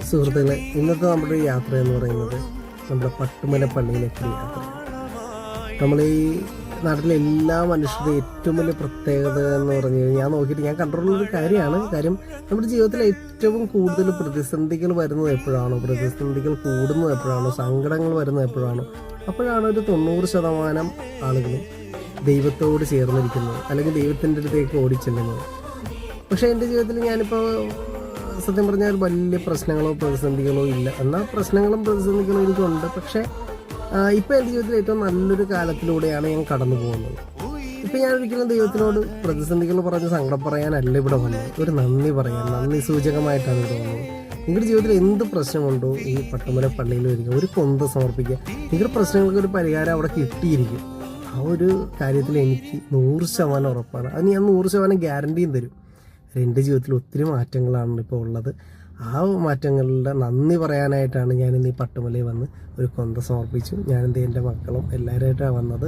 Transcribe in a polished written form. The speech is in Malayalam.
സുഹൃത്തുക്കളെ, ഇന്നത്തെ നമ്മുടെ യാത്ര എന്ന് പറയുന്നത് നമ്മുടെ പട്ടുമല പള്ളിയിലേക്കുള്ള യാത്രയാണ്. നമ്മൾ ഈ നാട്ടിലെ എല്ലാ മനുഷ്യരുടെ ഏറ്റവും വലിയ പ്രത്യേകത എന്ന് പറഞ്ഞു കഴിഞ്ഞാൽ ഞാൻ നോക്കിയിട്ട് ഞാൻ കണ്ടിട്ടുള്ളൊരു കാര്യം നമ്മുടെ ജീവിതത്തിൽ ഏറ്റവും കൂടുതൽ പ്രതിസന്ധികൾ വരുന്നത് എപ്പോഴാണോ, പ്രതിസന്ധികൾ കൂടുന്നത് എപ്പോഴാണോ, സങ്കടങ്ങൾ വരുന്നത് എപ്പോഴാണോ, അപ്പോഴാണ് ഒരു 90% ആളുകളും ദൈവത്തോട് ചേർന്നിരിക്കുന്നത്, അല്ലെങ്കിൽ ദൈവത്തിൻ്റെ അടുത്തേക്ക് ഓടിച്ചെല്ലുന്നത്. പക്ഷേ എൻ്റെ ജീവിതത്തിൽ ഞാനിപ്പോൾ സത്യം പറഞ്ഞാൽ വലിയ പ്രശ്നങ്ങളോ പ്രതിസന്ധികളോ ഇല്ല. എന്നാൽ പ്രശ്നങ്ങളും പ്രതിസന്ധികളും എനിക്കുണ്ട്. പക്ഷേ ഇപ്പോൾ എൻ്റെ ജീവിതത്തിൽ ഏറ്റവും നല്ലൊരു കാലത്തിലൂടെയാണ് ഞാൻ കടന്നു പോകുന്നത്. ഇപ്പം ഞാൻ ഒരിക്കലും ദൈവത്തിനോട് പ്രതിസന്ധികൾ പറഞ്ഞ് സങ്കടം പറയാനല്ല ഇവിടെ വന്നത്. ഒരു നന്ദി പറയാൻ, നന്ദി സൂചകമായിട്ടാണ് ഇവിടെ വന്നത്. നിങ്ങളുടെ ജീവിതത്തിൽ എന്ത് പ്രശ്നമുണ്ടോ ഈ പട്ടുമല പള്ളിയിൽ വരിക, ഒരു കൊന്ത സമർപ്പിക്കുക. നിങ്ങളുടെ പ്രശ്നങ്ങൾക്ക് ഒരു പരിഹാരം അവിടെ കിട്ടിയിരിക്കും. ആ ഒരു കാര്യത്തിൽ എനിക്ക് 100% ഉറപ്പാണ്. അത് ഞാൻ 100% ഗ്യാരണ്ടിയും തരും. എൻ്റെ ജീവിതത്തിൽ ഒത്തിരി മാറ്റങ്ങളാണ് ഇപ്പോൾ ഉള്ളത്. ആ മാറ്റങ്ങളുടെ നന്ദി പറയാനായിട്ടാണ് ഞാനിന്ന് ഈ പട്ടുമലയിൽ വന്ന് ഒരു കൊന്ത സമർപ്പിച്ചു. ഞാനെന്ത് എൻ്റെ മക്കളും എല്ലാവരുമായിട്ടാണ് വന്നത്.